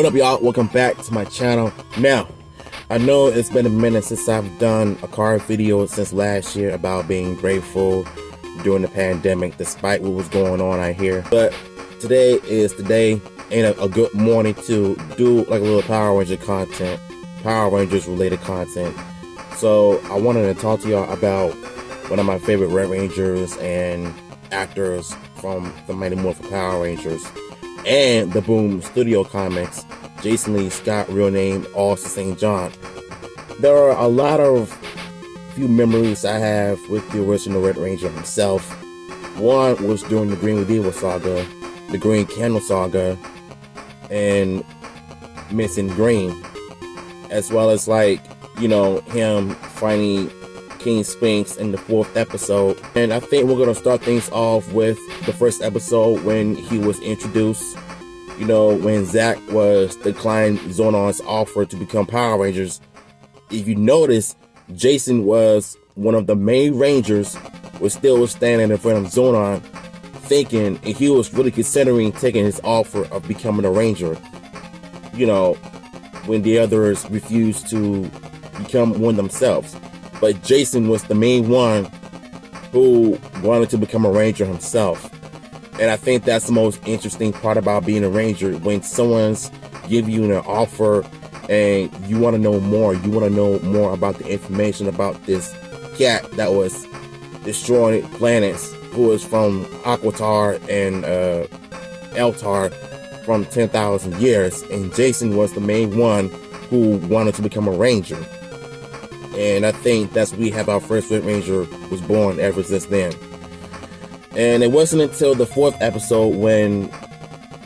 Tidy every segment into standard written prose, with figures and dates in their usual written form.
What up, y'all? Welcome back to my channel. Now, I know it's been a minute since I've done a car video since last year about being grateful during the pandemic, despite what was going on out here. But today is the day and a good morning to do like a little Power Ranger content, Power Rangers related content. So I wanted to talk to y'all about one of my favorite Red Rangers and actors from the Mighty Morphin Power Rangers and the Boom Studio Comics, Jason Lee Scott, real name Austin St. John. There are a lot of few memories I have with the original Red Ranger himself. One was during the Green with Evil saga, the Green Candle saga, and Missing Green, as well as him fighting King Spinks in the 4th episode. And I think we're gonna start things off with the first episode when he was introduced. When Zack was declining Zonon's offer to become Power Rangers. If you notice, Jason was one of the main Rangers, was still standing in front of Zonon, thinking, and he was really considering taking his offer of becoming a Ranger. When the others refused to become one themselves. But Jason was the main one who wanted to become a Ranger himself. And I think that's the most interesting part about being a Ranger. When someone's give you an offer and you want to know more, you want to know more about the information about this cat that was destroying planets, who was from Aquatar and Eltar from 10,000 years. And Jason was the main one who wanted to become a Ranger. And I think that's we have our first Red Ranger was born ever since then. And it wasn't until the 4th episode when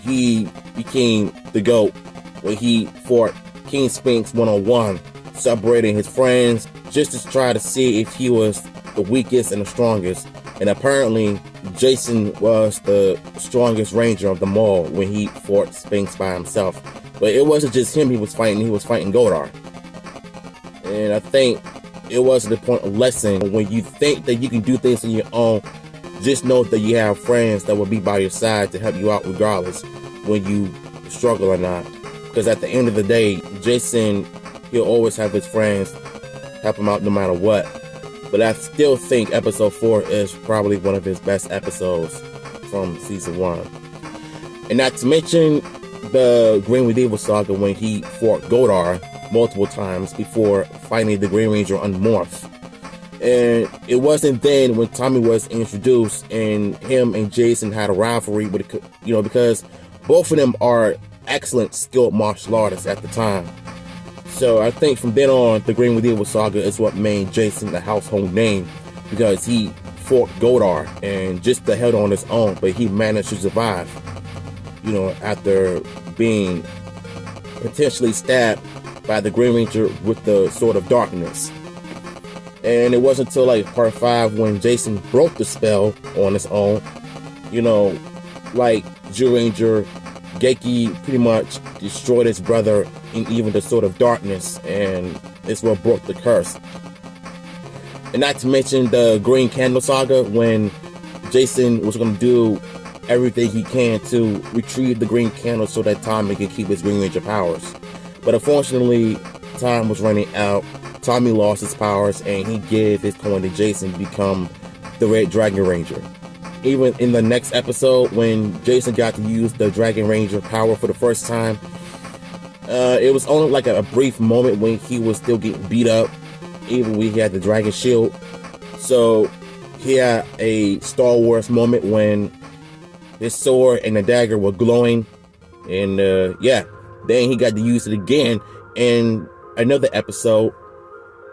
he became the GOAT, when he fought King Spinks one-on-one, separating his friends just to try to see if he was the weakest and the strongest. And apparently, Jason was the strongest Ranger of them all when he fought Spinks by himself. But it wasn't just him he was fighting Godar. And I think it was the point of lesson. When you think that you can do things on your own, just know that you have friends that will be by your side to help you out regardless when you struggle or not. Because at the end of the day, Jason, he'll always have his friends help him out no matter what. But I still think episode 4 is probably one of his best episodes from season 1. And not to mention the Green with Evil saga when he fought Godar multiple times before fighting the Green Ranger on Morph. And it wasn't then when Tommy was introduced and him and Jason had a rivalry, because both of them are excellent skilled martial artists at the time. So I think from then on, the Green with Evil saga is what made Jason a household name, because he fought Godar and just held on his own, but he managed to survive, after being potentially stabbed by the Green Ranger with the Sword of Darkness. And it wasn't until part 5 when Jason broke the spell on his own. Jew Ranger, Geki pretty much destroyed his brother and even the Sword of Darkness, and it's what broke the curse. And not to mention the Green Candle saga when Jason was going to do everything he can to retrieve the Green Candle so that Tommy can keep his Green Ranger powers. But unfortunately, time was running out. Tommy lost his powers and he gave his coin to Jason to become the Red Dragon Ranger. Even in the next episode, when Jason got to use the Dragon Ranger power for the first time, it was only a brief moment when he was still getting beat up, even when he had the Dragon Shield. So he had a Star Wars moment when his sword and the dagger were glowing. And then he got to use it again in another episode.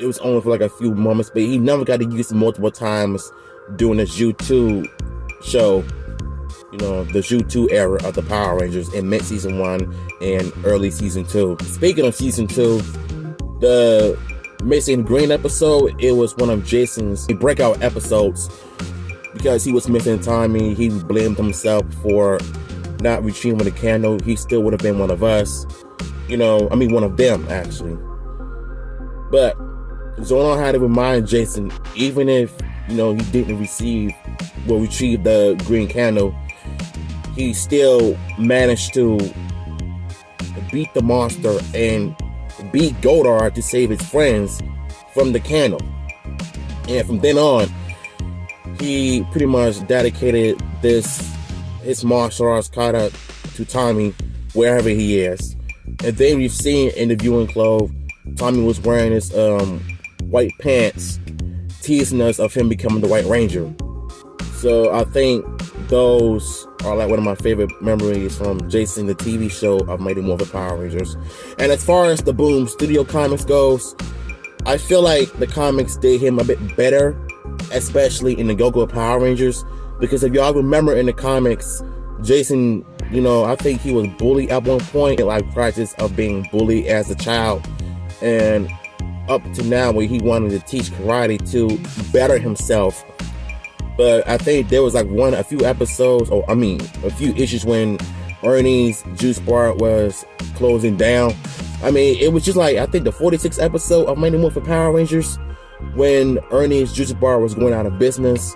It was only for a few moments, but he never got to use it multiple times during the Zhu 2 show. The Zhu 2 era of the Power Rangers in mid-season 1 and early season 2. Speaking of season 2, the Missing Green episode, it was one of Jason's breakout episodes because he was missing Tommy. He blamed himself for not retrieving the candle. He still would have been one of us. One of them, actually. But Zonon had to remind Jason, even if, he didn't retrieve the green candle, he still managed to beat the monster and beat Goldar to save his friends from the candle. And from then on, he pretty much dedicated his martial arts kata to Tommy wherever he is. And then we've seen in the viewing clothes, Tommy was wearing his white pants, teasing us of him becoming the White Ranger. So I think those are like one of my favorite memories from Jason the TV show of Mighty Morphin Power Rangers. And as far as the Boom Studio Comics goes, I feel like the comics did him a bit better, especially in the Go-Go Power Rangers, because if y'all remember in the comics, Jason, I think he was bullied at one point, like practice of being bullied as a child, and up to now where he wanted to teach karate to better himself. But I think there was like a few issues when Ernie's juice bar was closing down. I mean, it was just like, I think the 46th episode of Mighty Morphin Power Rangers, when Ernie's juice bar was going out of business.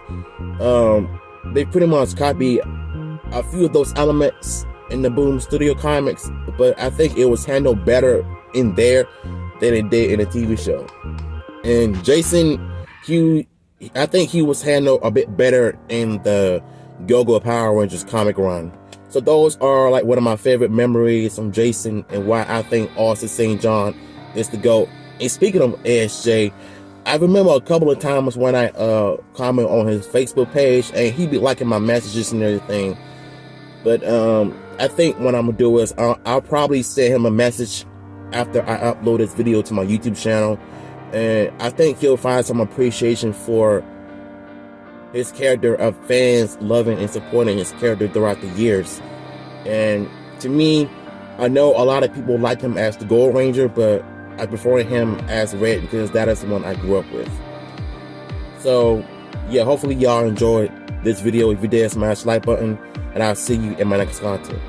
They pretty much copied a few of those elements in the Boom Studio Comics, but I think it was handled better in there than it did in the TV show. And Jason, I think he was handled a bit better in the Go-Go Power Rangers comic run. So those are like one of my favorite memories from Jason and why I think Austin St. John is the GOAT. And speaking of ASJ, I remember a couple of times when I comment on his Facebook page and he'd be liking my messages and everything. But I think what I'm gonna do is I'll probably send him a message after I upload this video to my YouTube channel. And I think he'll find some appreciation for his character of fans loving and supporting his character throughout the years. And to me, I know a lot of people like him as the Gold Ranger, but I prefer him as Red because that is the one I grew up with. So yeah, hopefully y'all enjoyed this video. If you did, smash the like button, and I'll see you in my next content.